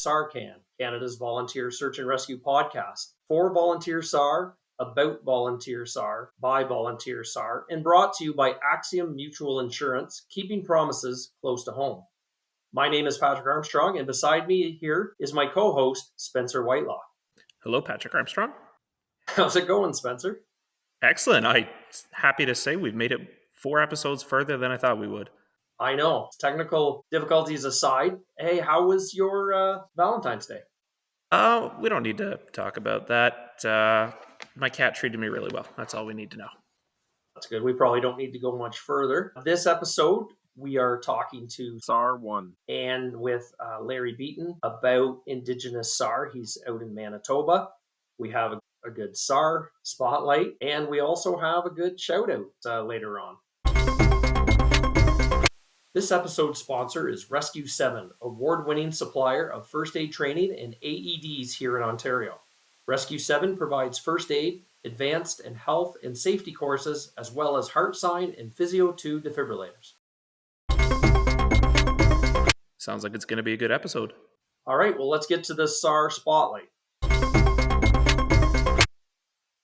SARCan, Canada's Volunteer Search and Rescue podcast, for Volunteer SAR, about Volunteer SAR, by Volunteer SAR, and brought to you by Axiom Mutual Insurance, keeping promises close to home. My name is Patrick Armstrong, and beside me here is my co-host, Spencer Whitelaw. Hello, Patrick Armstrong. How's it going, Spencer? Excellent. I'm happy to say we've made it 4 episodes further than I thought we would. I know. Technical difficulties aside, hey, how was your Valentine's Day? We don't need to talk about that. My cat treated me really well. That's all we need to know. That's good. We probably don't need to go much further. This episode, we are talking to SAR1 and with Larry Beaton about Indigenous SAR. He's out in Manitoba. We have a good SAR spotlight, and we also have a good shout out later on. This episode's sponsor is Rescue 7, award-winning supplier of first aid training and AEDs here in Ontario. Rescue 7 provides first aid, advanced and health and safety courses, as well as heart sign and Physio 2 defibrillators. Sounds like it's going to be a good episode. All right, well, let's get to the SAR spotlight.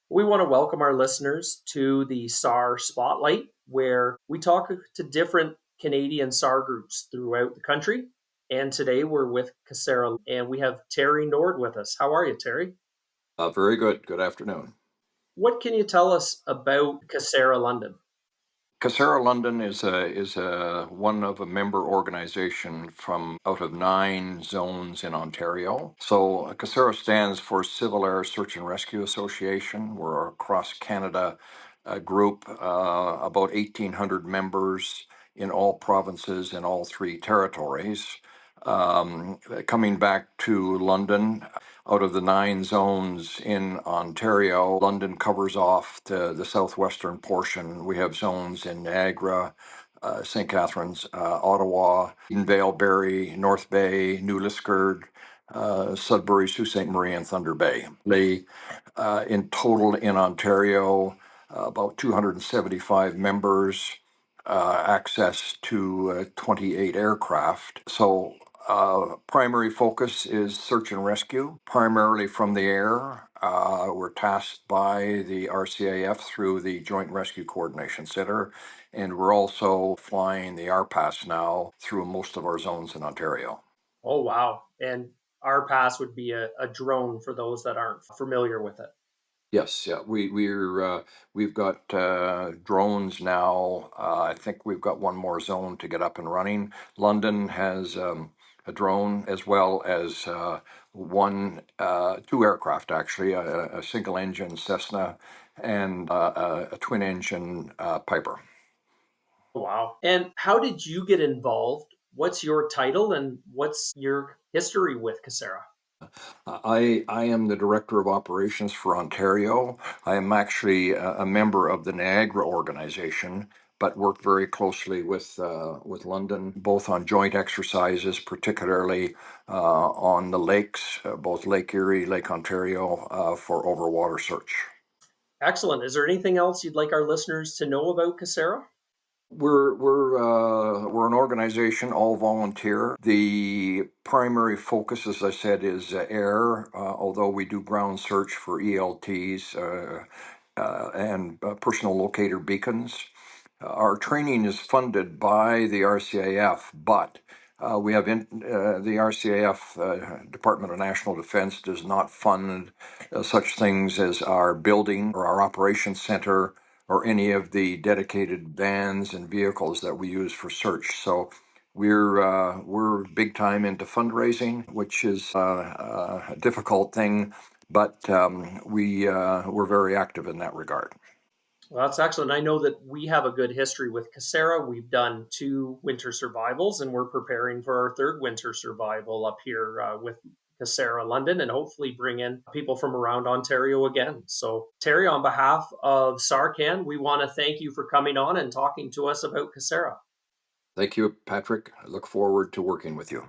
We want to welcome our listeners to the SAR spotlight, where we talk to different Canadian SAR groups throughout the country. And today we're with CSARA, and we have Terry Nord with us. How are you, Terry? Very good. Good afternoon. What can you tell us about CSARA London? CSARA London is one of a member organization from out of 9 zones in Ontario. So CSARA stands for Civil Air Search and Rescue Association. We're across Canada group, about 1,800 members in all provinces in all 3 territories. Coming back to London, out of the 9 zones in Ontario, London covers off the southwestern portion. We have zones in Niagara, St. Catharines, Ottawa, Edenvale, Barrie, North Bay, New Liskeard, Sudbury, Sault Ste. Marie, and Thunder Bay. They, in total in Ontario, about 275 members, access to 28 aircraft. So primary focus is search and rescue, primarily from the air. We're tasked by the RCAF through the Joint Rescue Coordination Center, and we're also flying the RPAS now through most of our zones in Ontario. Oh, wow. And RPAS would be a drone for those that aren't familiar with it. Yes, yeah, we've got drones now. I think we've got one more zone to get up and running. London has a drone as well as 2 aircraft actually, a single engine Cessna and a twin engine Piper. Wow. And how did you get involved? What's your title and what's your history with CSARA? I am the Director of Operations for Ontario. I am actually a member of the Niagara organization, but work very closely with London, both on joint exercises, particularly on the lakes, both Lake Erie, Lake Ontario, for overwater search. Excellent. Is there anything else you'd like our listeners to know about CSARA? We're an organization, all volunteer. The primary focus, as I said, is air, although we do ground search for ELTs and personal locator beacons. Our training is funded by the RCAF, but we have the RCAF, Department of National Defense, does not fund such things as our building or our operations center or any of the dedicated vans and vehicles that we use for search. So we're big time into fundraising, which is a difficult thing, but we're very active in that regard. Well, that's excellent. I know that we have a good history with CSARA. We've done 2 winter survivals, and we're preparing for our 3rd winter survival up here with CSARA London, and hopefully bring in people from around Ontario again. So, Terry, on behalf of SARCan, we want to thank you for coming on and talking to us about CSARA. Thank you, Patrick. I look forward to working with you.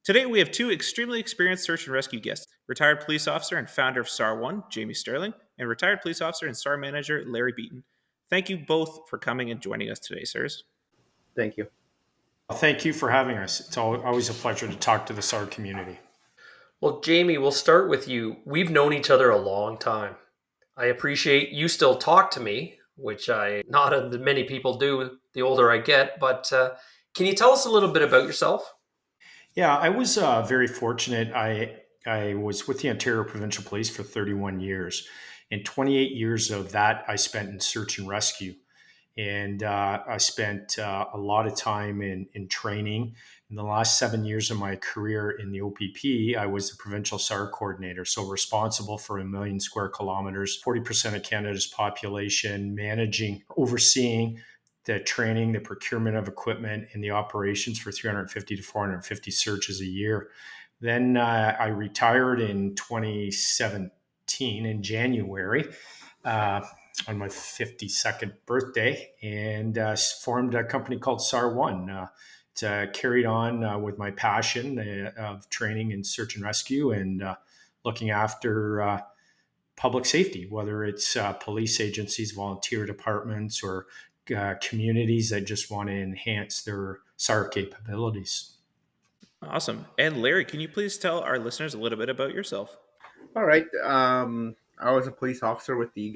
Today, we have 2 extremely experienced search and rescue guests, retired police officer and founder of SAR1, Jamie Sterling, and retired police officer and SAR manager, Larry Beaton. Thank you both for coming and joining us today, sirs. Thank you. Thank you for having us. It's always a pleasure to talk to the SAR community. Well, Jamie, we'll start with you. We've known each other a long time. I appreciate you still talk to me, which I not as many people do the older I get, but can you tell us a little bit about yourself? Yeah, I was very fortunate. I was with the Ontario Provincial Police for 31 years, and 28 years of that I spent in search and rescue. And I spent a lot of time in training. In the last 7 years of my career in the OPP, I was the provincial SAR coordinator, so responsible for 1 million square kilometers, 40% of Canada's population, managing, overseeing the training, the procurement of equipment, and the operations for 350 to 450 searches a year. Then I retired in 2017 in January. Uh, on my 52nd birthday and formed a company called SAR1. It's carried on with my passion of training in search and rescue and looking after public safety, whether it's police agencies, volunteer departments, or communities that just want to enhance their SAR capabilities. Awesome. And Larry, can you please tell our listeners a little bit about yourself? All right. I was a police officer with the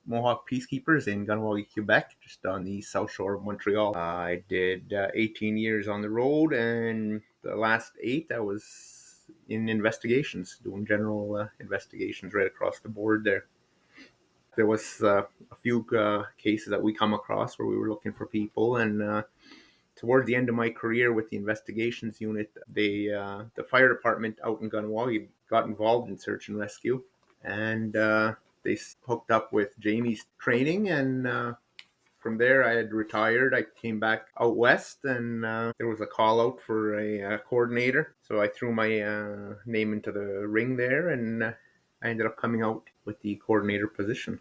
Mohawk Peacekeepers in Ganawagi, Quebec, just on the south shore of Montreal. I did 18 years on the road, and the last 8 I was in investigations, doing general investigations right across the board there. There was a few cases that we come across where we were looking for people, and toward the end of my career with the investigations unit, the fire department out in Ganawagi got involved in search and rescue, and they hooked up with Jamie's training, and from there I had retired. I came back out west, and there was a call out for a coordinator, so I threw my name into the ring there, and I ended up coming out with the coordinator position.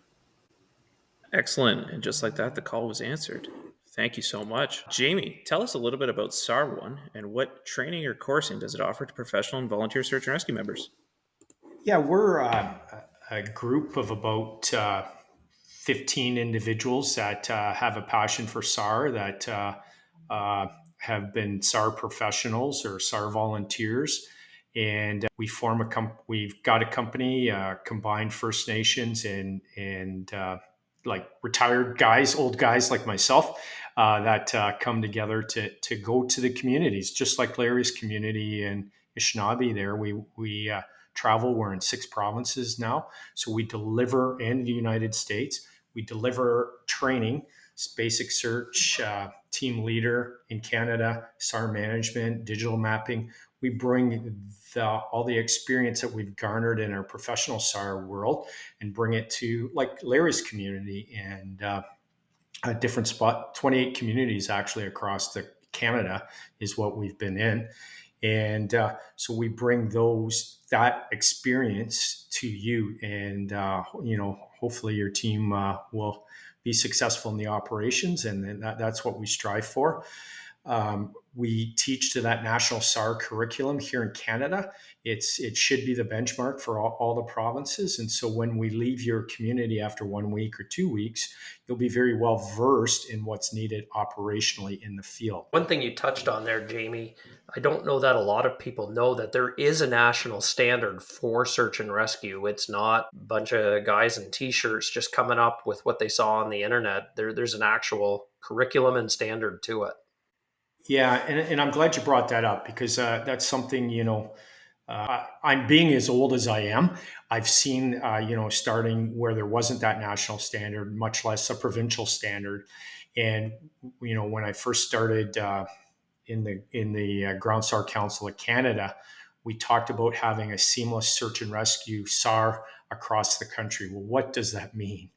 Excellent. And just like that, the call was answered. Thank you so much. Jamie, tell us a little bit about SAR1 and what training or coursing does it offer to professional and volunteer search and rescue members? Yeah, we're a group of about 15 individuals that have a passion for SAR, that have been SAR professionals or SAR volunteers. And we've got a company, combined First Nations and like retired guys, old guys like myself, that come together to go to the communities, just like Larry's community in Anishinaabe. There, we travel. We're in 6 provinces now, so we deliver in the United States. We deliver training, basic search, team leader in Canada, SAR management, digital mapping. We bring all the experience that we've garnered in our professional SAR world and bring it to like Larry's community and a different spot. 28 communities actually across the Canada is what we've been in. And so we bring that experience to you, and hopefully your team will be successful in the operations, and then that's what we strive for. We teach to that national SAR curriculum here in Canada. It should be the benchmark for all the provinces. And so when we leave your community after 1 week or 2 weeks, you'll be very well versed in what's needed operationally in the field. One thing you touched on there, Jamie, I don't know that a lot of people know that there is a national standard for search and rescue. It's not a bunch of guys in t-shirts just coming up with what they saw on the internet. There's an actual curriculum and standard to it. Yeah, and I'm glad you brought that up because that's something, I'm being as old as I am. I've seen, starting where there wasn't that national standard, much less a provincial standard. And, when I first started in the Ground SAR Council of Canada, we talked about having a seamless search and rescue SAR across the country. Well, what does that mean?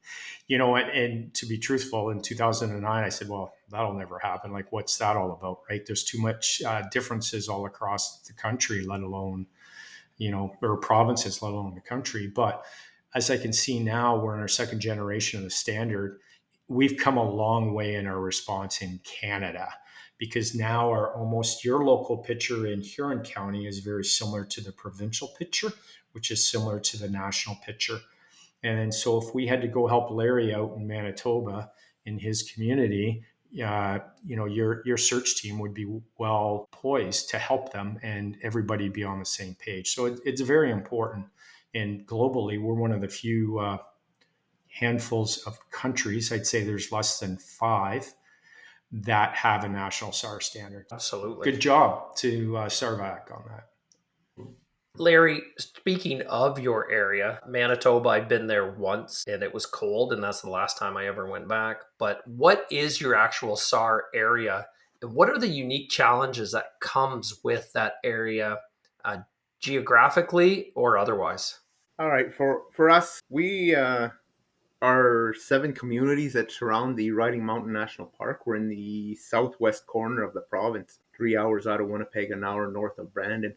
And to be truthful, in 2009, I said, well, that'll never happen. Like, what's that all about, right? There's too much differences all across the country, let alone, or provinces, let alone the country. But as I can see now, we're in our second generation of the standard. We've come a long way in our response in Canada, because now your local picture in Huron County is very similar to the provincial picture, which is similar to the national picture. And so if we had to go help Larry out in Manitoba in his community, your search team would be well poised to help them and everybody be on the same page. So it's very important. And globally, we're one of the few handfuls of countries, I'd say there's less than 5, that have a national SAR standard. Absolutely. Good job to SARVAC on that. Larry, speaking of your area, Manitoba, I've been there once and it was cold, and that's the last time I ever went back. But what is your actual SAR area? And what are the unique challenges that comes with that area, geographically or otherwise? All right, for us, we are 7 communities that surround the Riding Mountain National Park. We're in the southwest corner of the province, 3 hours out of Winnipeg, an hour north of Brandon.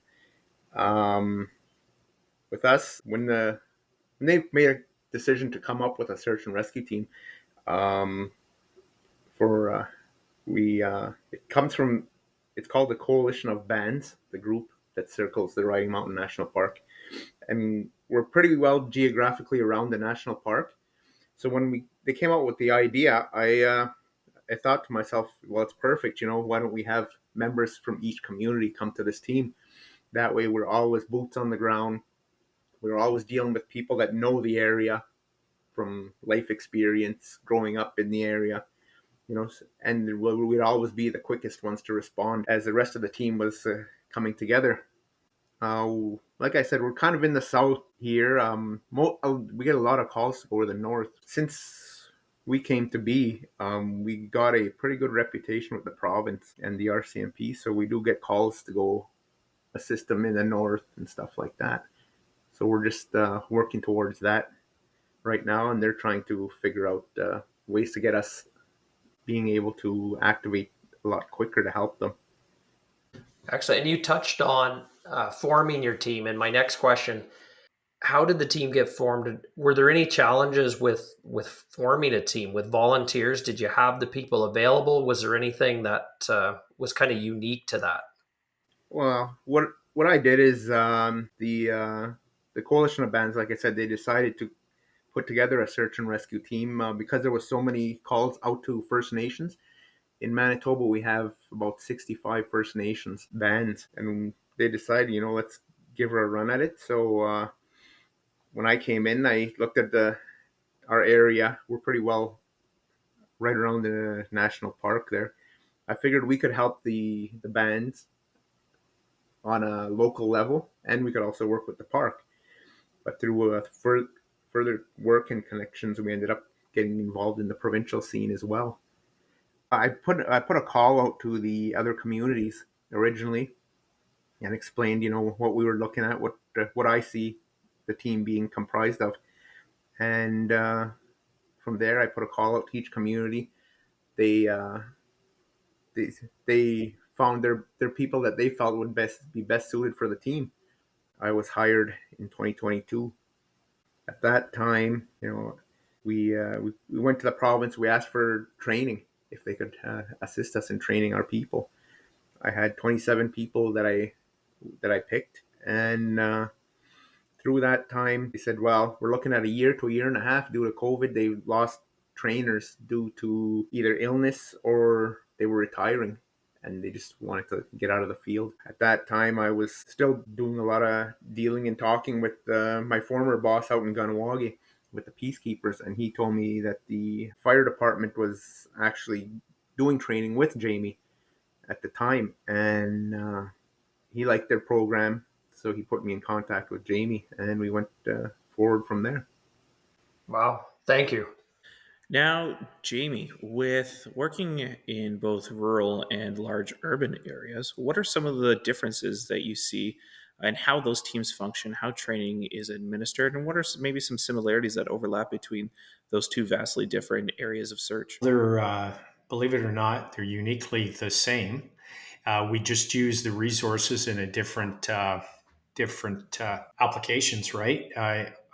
With us, when they made a decision to come up with a search and rescue team, it comes from, it's called the Coalition of Bands, the group that circles the Riding Mountain National Park, and we're pretty well geographically around the national park. So when they came out with the idea, I thought to myself, well, it's perfect. Why don't we have members from each community come to this team? That way, we're always boots on the ground. We're always dealing with people that know the area from life experience, growing up in the area, and we'd always be the quickest ones to respond as the rest of the team was coming together. Like I said, we're kind of in the south here. We get a lot of calls to go to the north. Since we came to be, we got a pretty good reputation with the province and the RCMP, so we do get calls to go assist them in the north and stuff like that. So we're just working towards that right now, and they're trying to figure out ways to get us being able to activate a lot quicker to help them. Excellent. And you touched on forming your team. And my next question, how did the team get formed? Were there any challenges with forming a team with volunteers? Did you have the people available? Was there anything that was kind of unique to that? Well, what I did is the Coalition of Bands, like I said, they decided to put together a search and rescue team because there was so many calls out to First Nations. In Manitoba, we have about 65 First Nations bands, and they decided, let's give her a run at it. So when I came in, I looked at our area. We're pretty well right around the national park there. I figured we could help the bands on a local level, and we could also work with the park. But through further work and connections, we ended up getting involved in the provincial scene as well. I put a call out to the other communities originally and explained, what we were looking at, what I see the team being comprised of. And from there, I put a call out to each community. They found their people that they felt would be best suited for the team. I was hired in 2022. At that time, we went to the province. We asked for training, if they could assist us in training our people. I had 27 people that I picked, and through that time, they said, well, we're looking at a year to a year and a half due to COVID. They lost trainers due to either illness or they were retiring, and they just wanted to get out of the field. At that time, I was still doing a lot of dealing and talking with my former boss out in Ganawagi with the peacekeepers, and he told me that the fire department was actually doing training with Jamie at the time, and he liked their program, so he put me in contact with Jamie, and we went forward from there. Wow, thank you. Now, Jamie, with working in both rural and large urban areas, what are some of the differences that you see and how those teams function, how training is administered, and what are maybe some similarities that overlap between those two vastly different areas of search? They're, believe it or not, they're uniquely the same. We just use the resources in a different applications, right?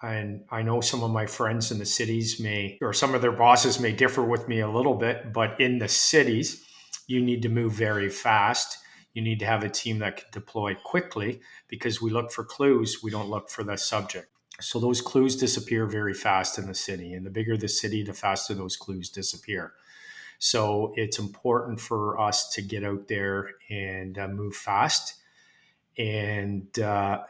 I know some of my friends in the cities or some of their bosses may differ with me a little bit, but in the cities, you need to move very fast. You need to have a team that can deploy quickly because we look for clues. We don't look for the subject. So those clues disappear very fast in the city. And the bigger the city, the faster those clues disappear. So it's important for us to get out there and move fast and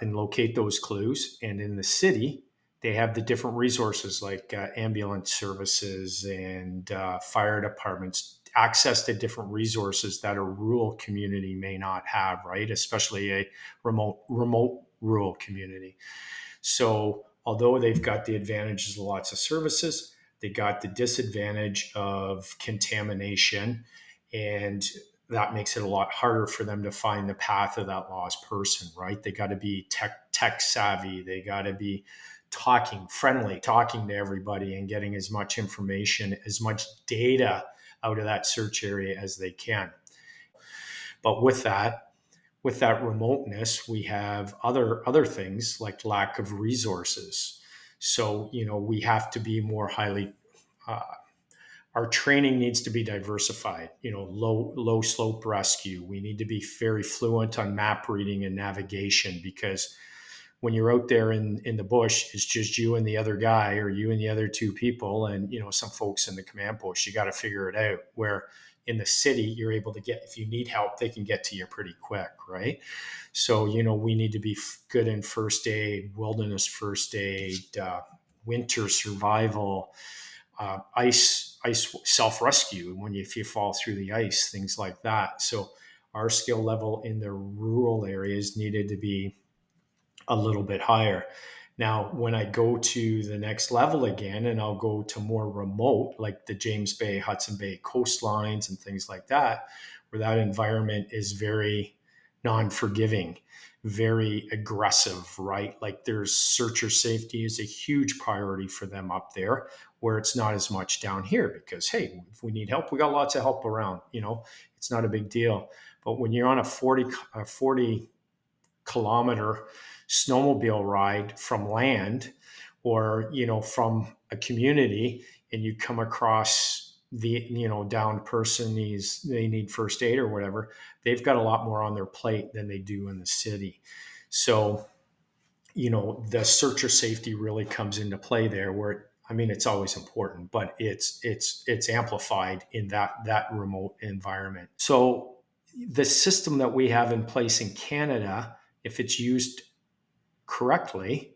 locate those clues. And in the city, they have the different resources like ambulance services and fire departments, access to different resources that a rural community may not have, right? Especially a remote rural community. So although they've got the advantages of lots of services, they got the disadvantage of contamination, and that makes it a lot harder for them to find the path of that lost person, right? They got to be tech savvy. They got to be talking to everybody and getting as much information, as much data out of that search area as they can. But with that remoteness, we have other things like lack of resources. So, we have to be more highly, our training needs to be diversified, low slope rescue. We need to be very fluent on map reading and navigation, because when you're out there in the bush, it's just you and the other guy, or you and the other two people, and some folks in the command post. You got to figure it out. Where in the city, you're able to get, if you need help, they can get to you pretty quick, right? So we need to be good in first aid, wilderness first aid, winter survival, ice self-rescue if you fall through the ice, things like that. So our skill level in the rural areas needed to be a little bit higher. Now, when I go to the next level again, and I'll go to more remote, like the James Bay, Hudson Bay coastlines and things like that, where that environment is very non-forgiving, very aggressive, right? Like there's searcher safety is a huge priority for them up there, where it's not as much down here, because, hey, if we need help, we got lots of help around, it's not a big deal. But when you're on a 40 kilometer snowmobile ride from land, or from a community, and you come across the downed person, they need first aid or whatever, they've got a lot more on their plate than they do in the city. So the searcher safety really comes into play there, where it's always important, but it's amplified in that remote environment. So the system that we have in place in Canada, if it's used correctly,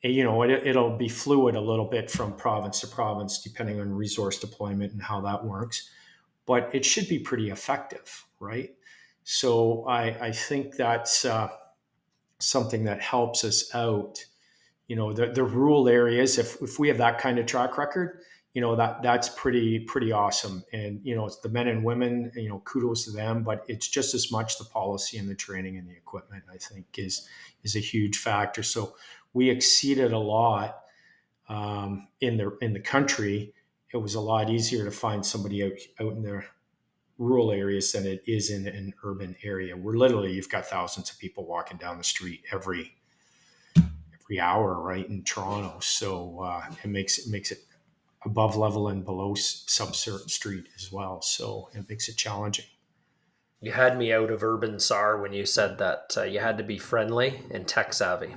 it'll be fluid a little bit from province to province, depending on resource deployment and how that works. But it should be pretty effective, right? So I think that's something that helps us out. The rural areas, if we have that kind of track record, that's pretty awesome. And it's the men and women, kudos to them, but it's just as much the policy and the training and the equipment, I think, is a huge factor. So we exceeded a lot in the country. It was a lot easier to find somebody out in the rural areas than it is in an urban area, where literally you've got thousands of people walking down the street every hour, right, in Toronto. So it makes it above level and below sub-certain street as well. So it makes it challenging. You had me out of urban SAR when you said that you had to be friendly and tech savvy.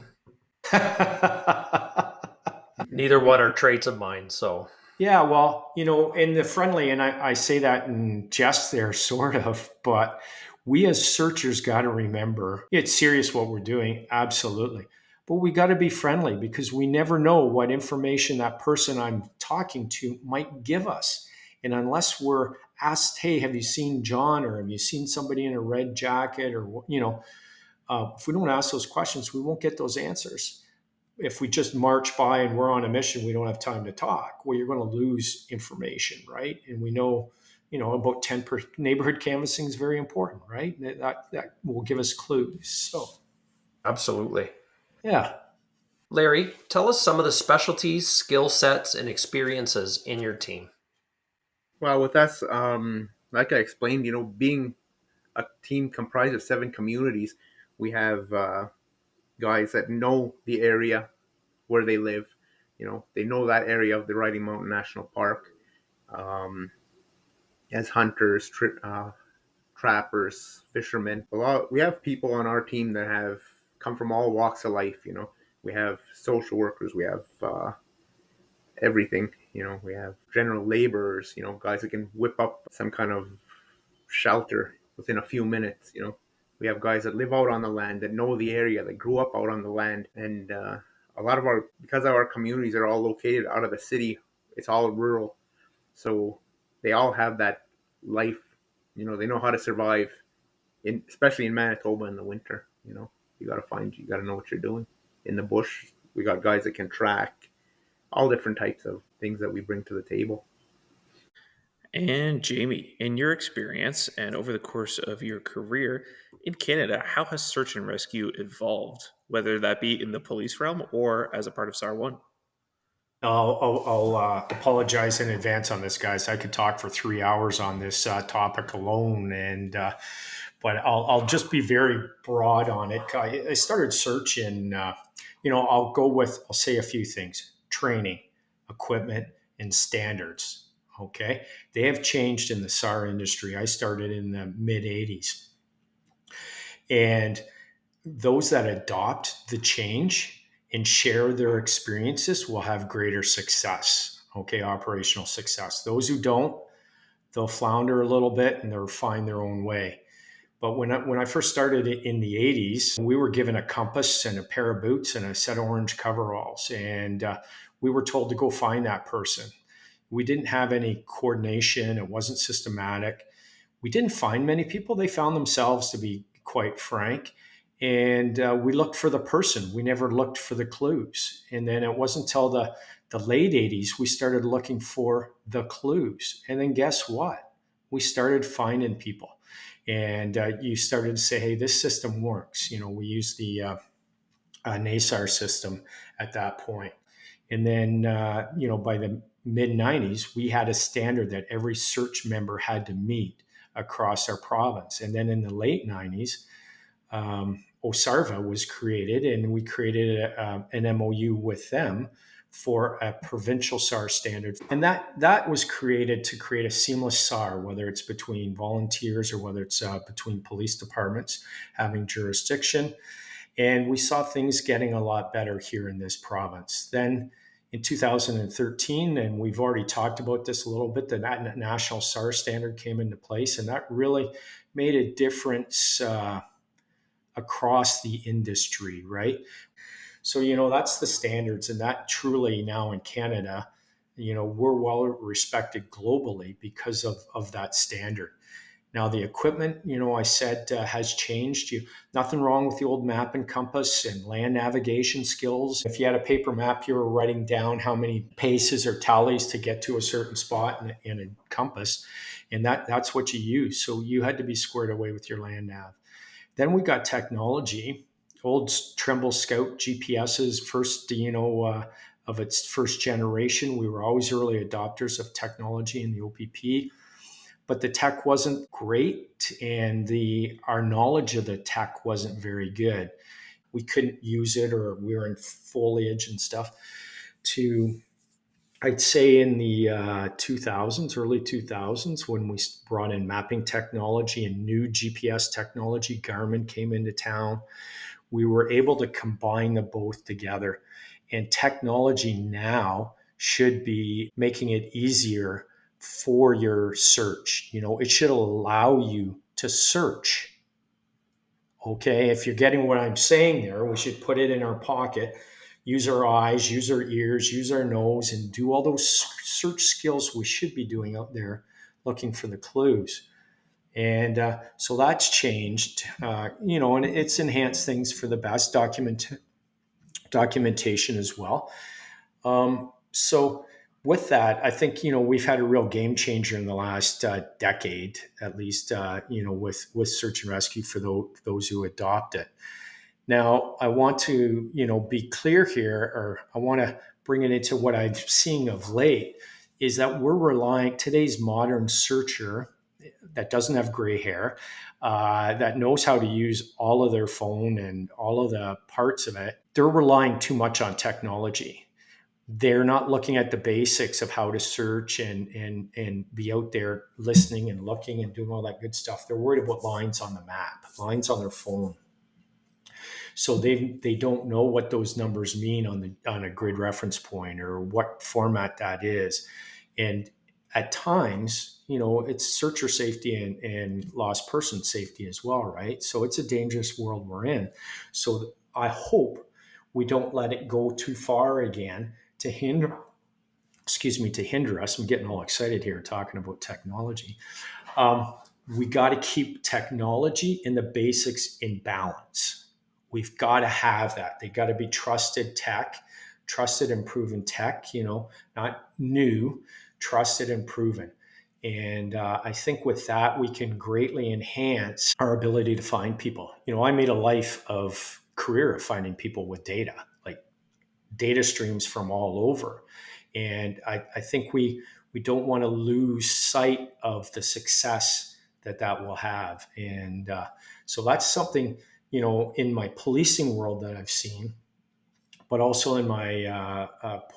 Neither one are traits of mine, so. Yeah, well, in the friendly, and I say that in jest there, sort of, but we as searchers got to remember it's serious what we're doing, absolutely. But we got to be friendly, because we never know what information that person I'm talking to might give us. And unless we're asked, hey, have you seen John, or have you seen somebody in a red jacket, or, if we don't ask those questions, we won't get those answers. If we just march by and we're on a mission, we don't have time to talk. Well, you're going to lose information, right? And we know, about 10 per neighborhood canvassing is very important, right? That will give us clues. So, absolutely. Yeah. Larry, tell us some of the specialties, skill sets, and experiences in your team. Well, with us, like I explained, being a team comprised of 7 communities, we have guys that know the area where they live. They know that area of the Riding Mountain National Park. As hunters, trappers, fishermen. We have people on our team that have come from all walks of life. We have social workers, we have everything. We have general laborers, guys that can whip up some kind of shelter within a few minutes. We have guys that live out on the land, that know the area, that grew up out on the land. And a lot of because our communities are all located out of the city, it's all rural. So they all have that life, they know how to survive, especially in Manitoba in the winter. You got to know what you're doing in the bush. We got guys that can track, all different types of things that we bring to the table. And Jamie, in your experience and over the course of your career in Canada, how has search and rescue evolved, whether that be in the police realm or as a part of SAR1? I'll apologize in advance on this, guys. I could talk for 3 hours on this topic alone, but I'll just be very broad on it. I started searching. I'll say a few things: training, equipment, and standards. Okay, they have changed in the SAR industry. I started in the mid '80s, and those that adopt the change and share their experiences will have greater success. Okay, operational success. Those who don't, they'll flounder a little bit and they'll find their own way. But when I first started in the 80s, we were given a compass and a pair of boots and a set of orange coveralls. And we were told to go find that person. We didn't have any coordination. It wasn't systematic. We didn't find many people. They found themselves, to be quite frank. And we looked for the person. We never looked for the clues. And then it wasn't until the late 80s we started looking for the clues. And then guess what? We started finding people. And you started to say, hey, this system works. We used the NASAR system at that point. And then, by the mid 90s, we had a standard that every search member had to meet across our province. And then in the late 90s, OSARVA was created, and we created an MOU with them for a provincial SAR standard. And that was created to create a seamless SAR, whether it's between volunteers or whether it's between police departments having jurisdiction. And we saw things getting a lot better here in this province. Then in 2013, and we've already talked about this a little bit, the national SAR standard came into place, and that really made a difference across the industry, right? So, that's the standards, and that truly now in Canada, we're well respected globally because of that standard. Now, the equipment, I said has changed. Nothing wrong with the old map and compass and land navigation skills. If you had a paper map, you were writing down how many paces or tallies to get to a certain spot in a compass, and that's what you use. So you had to be squared away with your land nav. Then we got technology. Old Trimble Scout GPS's first, of its first generation. We were always early adopters of technology in the OPP, but the tech wasn't great, and our knowledge of the tech wasn't very good. We couldn't use it, or we were in foliage and stuff. I'd say in the 2000s, early 2000s, when we brought in mapping technology and new GPS technology, Garmin came into town. We were able to combine the both together. And technology now should be making it easier for your search. It should allow you to search. Okay, if you're getting what I'm saying there, we should put it in our pocket, use our eyes, use our ears, use our nose, and do all those search skills we should be doing out there looking for the clues. And so that's changed, and it's enhanced things for the best documentation as well. So with that, I think, we've had a real game changer in the last decade, at least, with search and rescue for those who adopt it. Now, I want to, be clear here, or I want to bring it into what I'm seeing of late, is that we're relying, today's modern searcher that doesn't have gray hair, that knows how to use all of their phone and all of the parts of it, they're relying too much on technology. They're not looking at the basics of how to search and be out there listening and looking and doing all that good stuff. They're worried about lines on the map, lines on their phone. So they don't know what those numbers mean on a grid reference point or what format that is. And at times, it's searcher safety and lost person safety as well, right? So it's a dangerous world we're in. So I hope we don't let it go too far again to hinder us. I'm getting all excited here talking about technology. We got to keep technology and the basics in balance. We've got to have that. They got to be trusted and proven tech, not new, trusted and proven. And I think with that, we can greatly enhance our ability to find people. I made a career of finding people with data, like data streams from all over. And I think we don't want to lose sight of the success that will have. And so that's something, in my policing world that I've seen, but also in my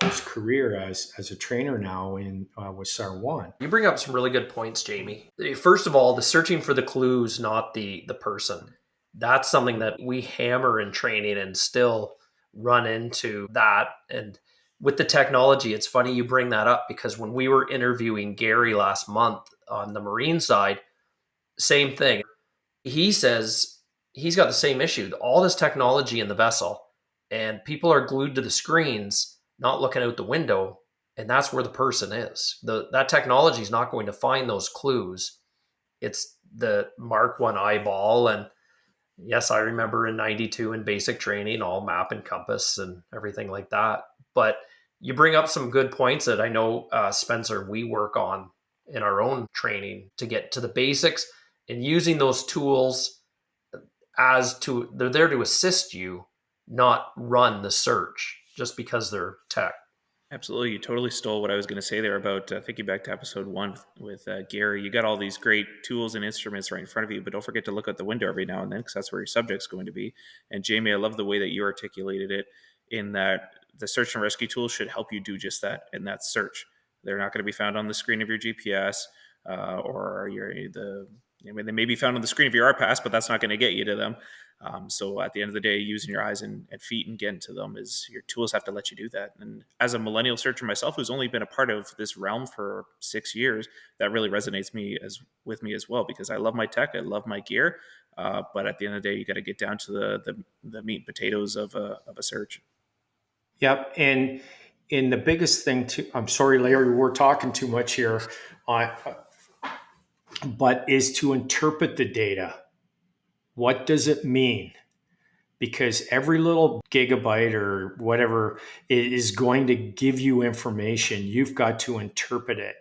post-career as a trainer now with SAR1. You bring up some really good points, Jamie. First of all, the searching for the clues, not the person. That's something that we hammer in training and still run into that. And with the technology, it's funny you bring that up, because when we were interviewing Gary last month on the Marine side, same thing. He says he's got the same issue. All this technology in the vessel, and people are glued to the screens, not looking out the window, and that's where the person is. That technology is not going to find those clues. It's the Mark 1 eyeball. And yes, I remember in 92 in basic training, all map and compass and everything like that. But you bring up some good points that I know, Spencer, we work on in our own training to get to the basics, and using those tools they're there to assist you, not run the search just because they're tech. Absolutely. You totally stole what I was going to say there about thinking back to episode 1 with Gary. You got all these great tools and instruments right in front of you, but don't forget to look out the window every now and then, because that's where your subject's going to be. And Jamie, I love the way that you articulated it, in that the search and rescue tools should help you do just that, and that's search. They're not going to be found on the screen of your GPS they may be found on the screen of your RPass, but that's not going to get you to them. So at the end of the day, using your eyes and feet and getting to them, is your tools have to let you do that. And as a millennial searcher myself, who's only been a part of this realm for 6 years, that really resonates with me as well, because I love my tech, I love my gear, but at the end of the day, you got to get down to the meat and potatoes of a search. Yep, and the biggest thing too, I'm sorry, Larry, we're talking too much here, but is to interpret the data. What does it mean? Because every little gigabyte or whatever is going to give you information. You've got to interpret it.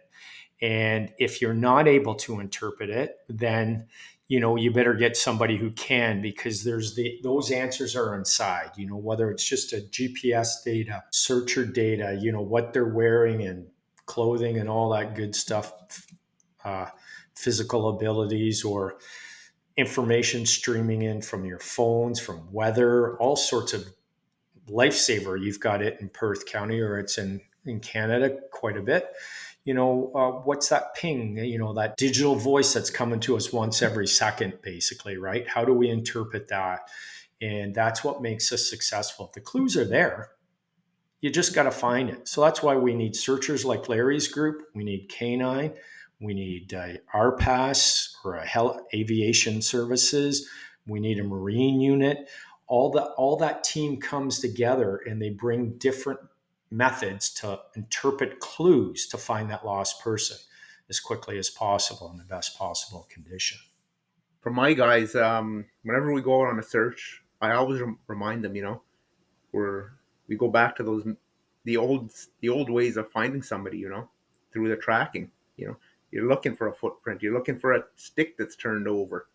And if you're not able to interpret it, then you better get somebody who can, because those answers are inside, whether it's just a GPS data, searcher data, what they're wearing and clothing and all that good stuff, physical abilities, or information streaming in from your phones, from weather, all sorts of lifesaver. You've got it in Perth County, or it's in Canada quite a bit. What's that ping, that digital voice that's coming to us once every second, basically, right? How do we interpret that? And that's what makes us successful. The clues are there. You just got to find it. So that's why we need searchers like Larry's group. We need Canine. We need RPass or aviation services. We need a marine unit. All that team comes together, and they bring different methods to interpret clues to find that lost person as quickly as possible in the best possible condition. For my guys, whenever we go out on a search, I always remind them, we go back to the old ways of finding somebody, through the tracking. You're looking for a footprint, you're looking for a stick that's turned over.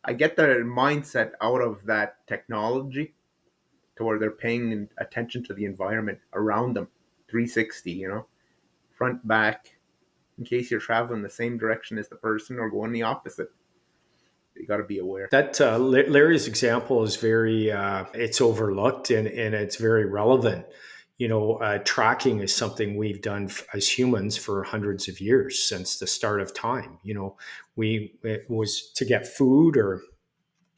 I get their mindset out of that technology to where they're paying attention to the environment around them, 360, front, back, in case you're traveling the same direction as the person or going the opposite. You got to be aware. That Larry's example is very, it's overlooked and it's very relevant. Tracking is something we've done as humans for hundreds of years, since the start of time. It was to get food or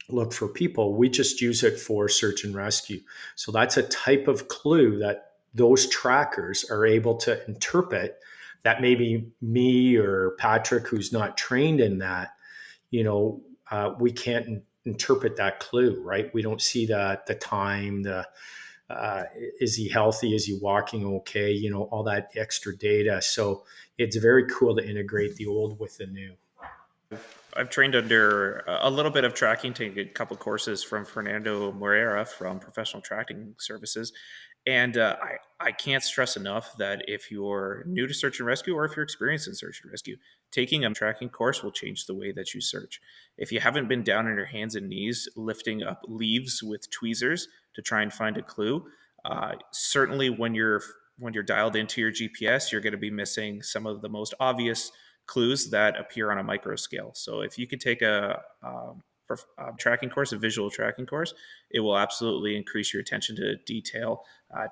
look for people. We just use it for search and rescue. So that's a type of clue that those trackers are able to interpret that maybe me or Patrick, who's not trained in that, we can't interpret that clue, right? We don't see the time, is he healthy? Is he walking okay? All that extra data. So it's very cool to integrate the old with the new. I've trained under a little bit of tracking, taking a couple courses from Fernando Moreira from Professional Tracking Services. And I can't stress enough that if you're new to search and rescue, or if you're experienced in search and rescue, taking a tracking course will change the way that you search. If you haven't been down on your hands and knees lifting up leaves with tweezers to try and find a clue, certainly when you're dialed into your GPS, you're going to be missing some of the most obvious clues that appear on a micro scale. So if you could take a tracking course, a visual tracking course, it will absolutely increase your attention to detail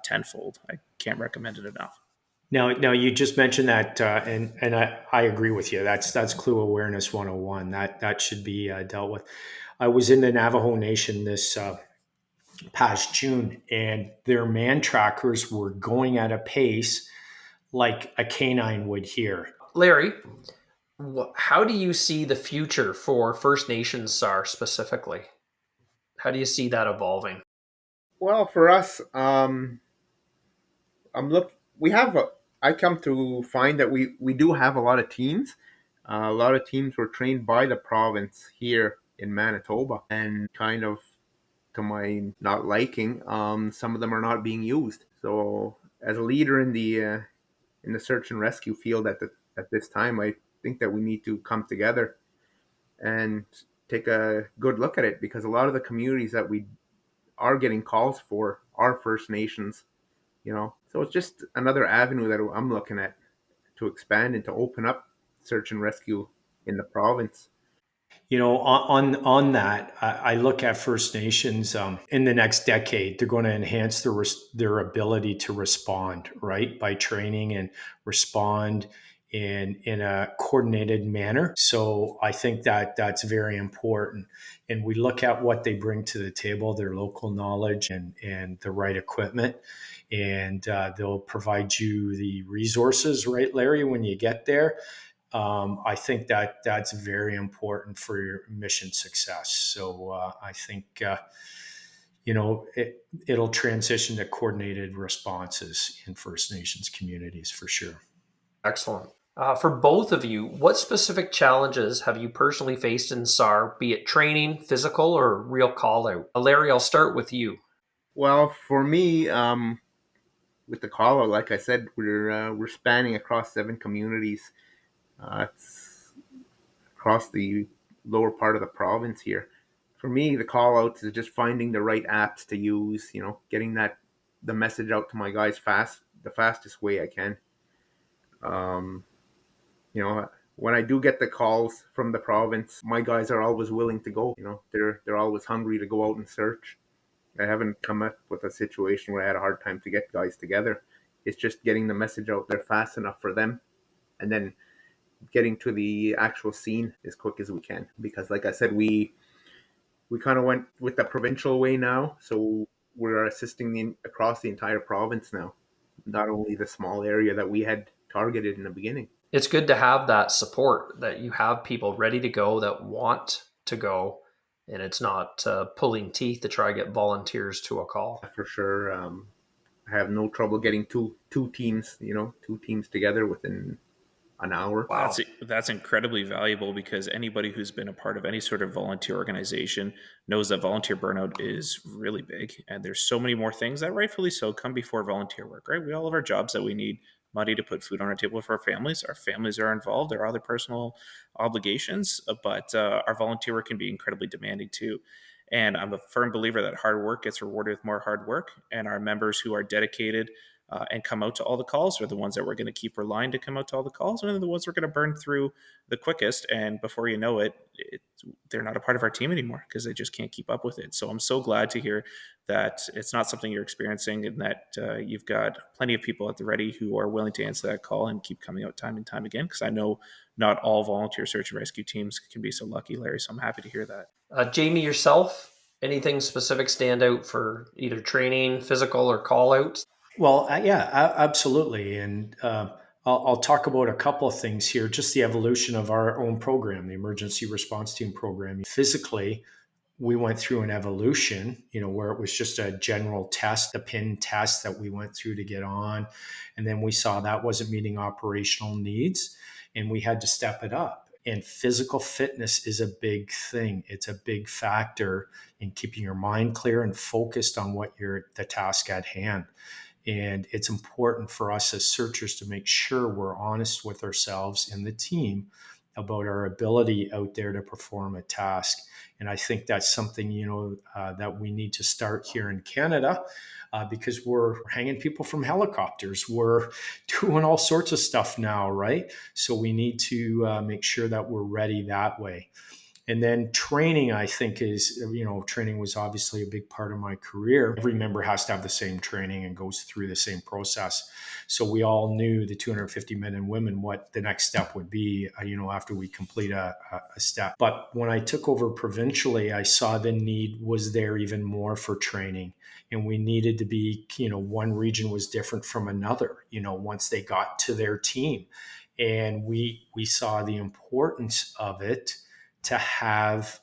tenfold. I can't recommend it enough. Now you just mentioned that, and I agree with you. That's Clue Awareness 101. That should be dealt with. I was in the Navajo Nation this past June, and their man trackers were going at a pace like a canine would here. Larry, how do you see the future for First Nations SAR specifically? How do you see that evolving? Well, for us, I come to find that we do have a lot of teams. A lot of teams were trained by the province here in Manitoba, and kind of to my not liking, some of them are not being used. So, as a leader in the search and rescue field at this time, I think that we need to come together and take a good look at it, because a lot of the communities that we are getting calls for are First Nations. So it's just another avenue that I'm looking at to expand and to open up search and rescue in the province. On that, I look at First Nations in the next decade. They're going to enhance their ability to respond, right, by training and respond in a coordinated manner. So I think that that's very important. And we look at what they bring to the table, their local knowledge and the right equipment. And they'll provide you the resources, right, Larry, when you get there. I think that that's very important for your mission success. So I think it'll transition to coordinated responses in First Nations communities for sure. Excellent. For both of you, what specific challenges have you personally faced in SAR, be it training, physical, or real call out? Larry, I'll start with you. Well, for me, with the call out, like I said, we're spanning across 7 communities. It's across the lower part of the province here. For me, the call outs is just finding the right apps to use, getting the message out to my guys the fastest way I can. When I do get the calls from the province, my guys are always willing to go. They're always hungry to go out and search. I haven't come up with a situation where I had a hard time to get guys together. It's just getting the message out there fast enough for them, and then getting to the actual scene as quick as we can. Because like I said, we kind of went with the provincial way now, so we're assisting across the entire province now, not only the small area that we had targeted in the beginning. It's good to have that support, that you have people ready to go that want to go, and it's not pulling teeth to try to get volunteers to a call. For sure. I have no trouble getting two teams together within an hour. Wow. That's incredibly valuable, because anybody who's been a part of any sort of volunteer organization knows that volunteer burnout is really big. And there's so many more things that rightfully so come before volunteer work, right? We all have our jobs that we need money to put food on our table for our families. Our families are involved. There are other personal obligations, but our volunteer work can be incredibly demanding too. And I'm a firm believer that hard work gets rewarded with more hard work. And our members who are dedicated and come out to all the calls are the ones that we're going to keep relying to come out to all the calls, and the ones we're going to burn through the quickest. And before you know it, they're not a part of our team anymore because they just can't keep up with it. So I'm so glad to hear that it's not something you're experiencing, and that you've got plenty of people at the ready who are willing to answer that call and keep coming out time and time again, because I know not all volunteer search and rescue teams can be so lucky, Larry. So I'm happy to hear that. Jamie, yourself, anything specific stand out for either training, physical, or call outs? Well, yeah, absolutely. And I'll talk about a couple of things here. Just the evolution of our own program, the emergency response team program. Physically, we went through an evolution, where it was just a general test, a pin test that we went through to get on. And then we saw that wasn't meeting operational needs and we had to step it up. And physical fitness is a big thing. It's a big factor in keeping your mind clear and focused on the task at hand. And it's important for us as searchers to make sure we're honest with ourselves and the team about our ability out there to perform a task. And I think that's something, that we need to start here in Canada because we're hanging people from helicopters. We're doing all sorts of stuff now, right? So we need to make sure that we're ready that way. And then training, I think training was obviously a big part of my career. Every member has to have the same training and goes through the same process. So we all knew, the 250 men and women, what the next step would be, after we complete a step. But when I took over provincially, I saw the need was there even more for training. And we needed to be, one region was different from another, once they got to their team. And we saw the importance of it to have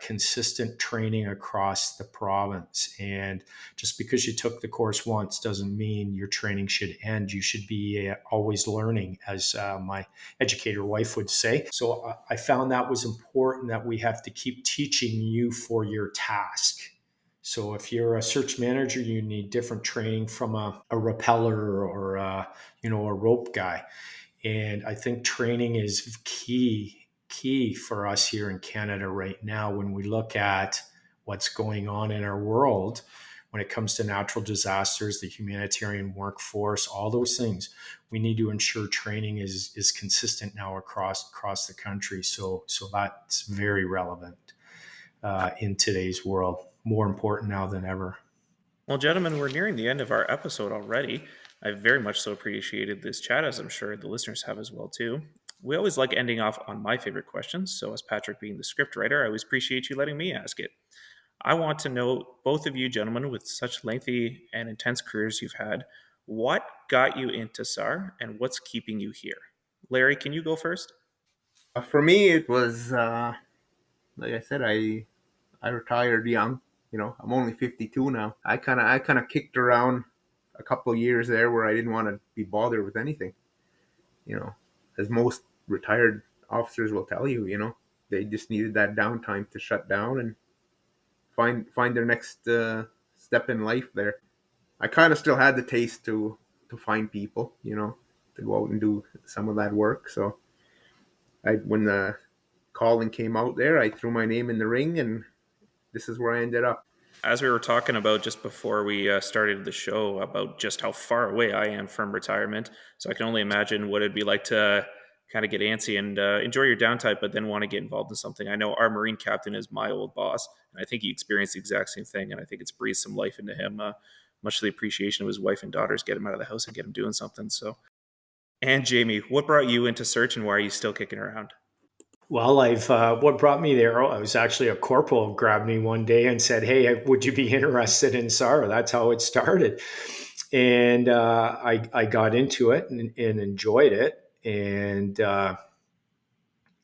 consistent training across the province. And just because you took the course once doesn't mean your training should end. You should be always learning, as my educator wife would say. So I found that was important, that we have to keep teaching you for your task. So if you're a search manager, you need different training from a rappeller or a rope guy. And I think training is key for us here in Canada right now when we look at what's going on in our world when it comes to natural disasters, the humanitarian workforce, all those things. We need to ensure training is consistent now across the country. So that's very relevant in today's world, more important now than ever. Well, gentlemen, we're nearing the end of our episode already. I very much so appreciated this chat, as I'm sure the listeners have as well too. We always like ending off on my favorite questions, so as Patrick being the script writer, I always appreciate you letting me ask it. I want to know, both of you gentlemen with such lengthy and intense careers you've had, what got you into SAR and what's keeping you here? Larry, can you go first? For me, it was, like I said, I retired young. I'm only 52 now. I kind of kicked around a couple of years there where I didn't want to be bothered with anything. As most retired officers will tell you, they just needed that downtime to shut down and find their next step in life there. I kind of still had the taste to find people, to go out and do some of that work. So when the calling came out there, I threw my name in the ring, and this is where I ended up. As we were talking about just before we started the show about just how far away I am from retirement, so I can only imagine what it'd be like to kind of get antsy and enjoy your downtime, but then want to get involved in something. I know our Marine captain is my old boss, and I think he experienced the exact same thing, and I think it's breathed some life into him, much to the appreciation of his wife and daughters, get him out of the house and get him doing something. So, and Jamie, what brought you into search, and why are you still kicking around? Well, what brought me there, I was actually a corporal grabbed me one day and said, "Hey, would you be interested in SAR?" That's how it started. And I got into it and enjoyed it. And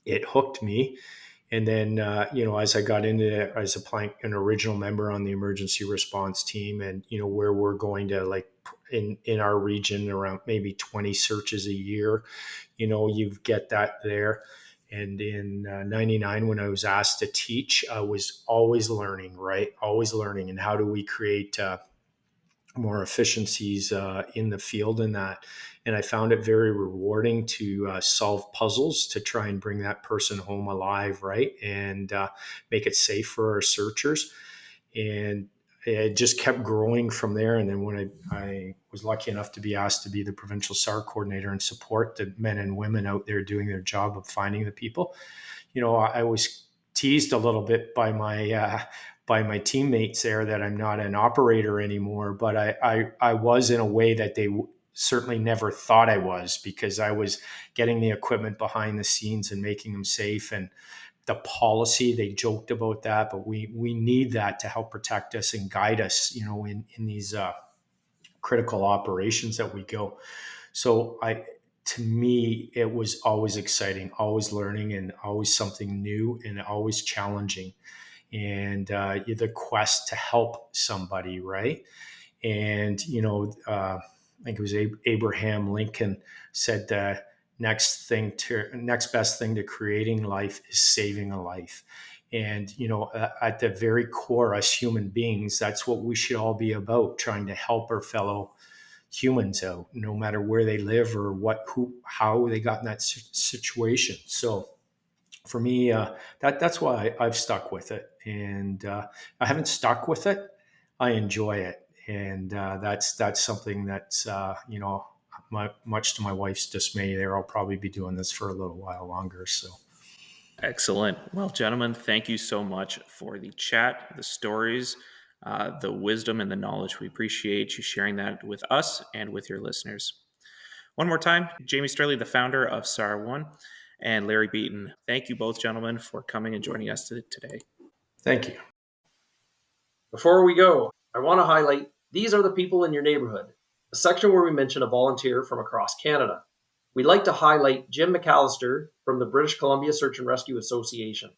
it hooked me. And then, as I got into it, as an original member on the emergency response team, and, where we're going to, in our region, around maybe 20 searches a year, you get that there. And in 99, when I was asked to teach, I was always learning, right? Always learning. And how do we create more efficiencies in the field in that? And I found it very rewarding to solve puzzles to try and bring that person home alive, right? And make it safe for our searchers. And it just kept growing from there. And then when I was lucky enough to be asked to be the provincial SAR coordinator and support the men and women out there doing their job of finding the people, I was teased a little bit by my teammates there that I'm not an operator anymore, but I was in a way that they certainly never thought I was, because I was getting the equipment behind the scenes and making them safe and the policy. They joked about that, but we need that to help protect us and guide us, in these critical operations that we go. So to me, it was always exciting, always learning, and always something new, and always challenging. And the quest to help somebody, right? And I think it was Abraham Lincoln said the next best thing to creating life is saving a life. And at the very core, us human beings, that's what we should all be about, trying to help our fellow humans out, no matter where they live or how they got in that situation. So for me, that's why I've stuck with it. And I haven't stuck with it. I enjoy it. And that's something that's, much to my wife's dismay there, I'll probably be doing this for a little while longer. So. Excellent. Well, gentlemen, thank you so much for the chat, the stories, the wisdom, and the knowledge. We appreciate you sharing that with us and with your listeners. One more time, Jamie Sterling, the founder of SAR1, and Larry Beaton. Thank you both, gentlemen, for coming and joining us today. Thank you. Before we go, I want to highlight these are the people in your neighborhood, a section where we mention a volunteer from across Canada. We'd like to highlight Jim McAllister from the British Columbia Search and Rescue Association,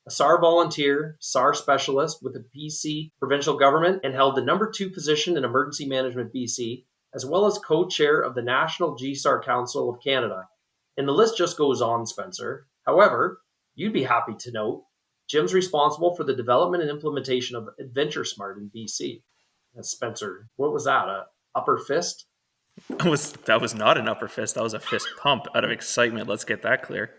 a SAR volunteer, SAR specialist with the BC provincial government, and held the number 2 position in Emergency Management BC, as well as co-chair of the National GSAR Council of Canada. And the list just goes on, Spencer. However, you'd be happy to note Jim's responsible for the development and implementation of Adventure Smart in BC. Spencer, what was that? A upper fist? That was not an upper fist. That was a fist pump out of excitement. Let's get that clear.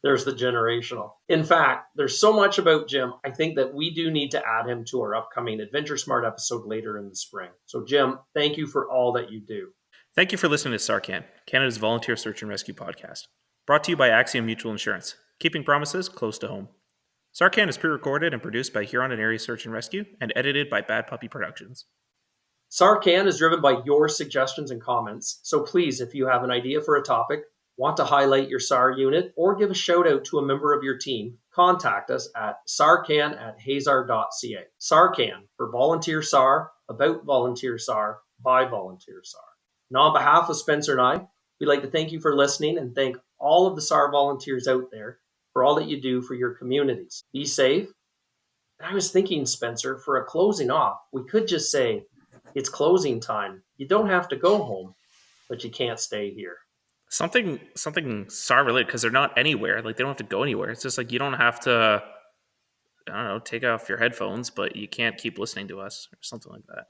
There's the generational. In fact, there's so much about Jim, I think that we do need to add him to our upcoming Adventure Smart episode later in the spring. So Jim, thank you for all that you do. Thank you for listening to SARCan, Canada's Volunteer Search and Rescue podcast. Brought to you by Axiom Mutual Insurance, keeping promises close to home. SARCan is pre-recorded and produced by Huron and Area Search and Rescue and edited by Bad Puppy Productions. SARCan is driven by your suggestions and comments, so please, if you have an idea for a topic, want to highlight your SAR unit, or give a shout out to a member of your team, contact us at sarcan@hazar.ca. SARCan, for Volunteer SAR, about Volunteer SAR, by Volunteer SAR. And on behalf of Spencer and I, we'd like to thank you for listening and thank all of the SAR volunteers out there for all that you do for your communities. Be safe. I was thinking, Spencer, for a closing off, we could just say, it's closing time. You don't have to go home, but you can't stay here. Something SAR related, because they're not anywhere. Like, they don't have to go anywhere. It's just like you don't have to, I don't know, take off your headphones, but you can't keep listening to us or something like that.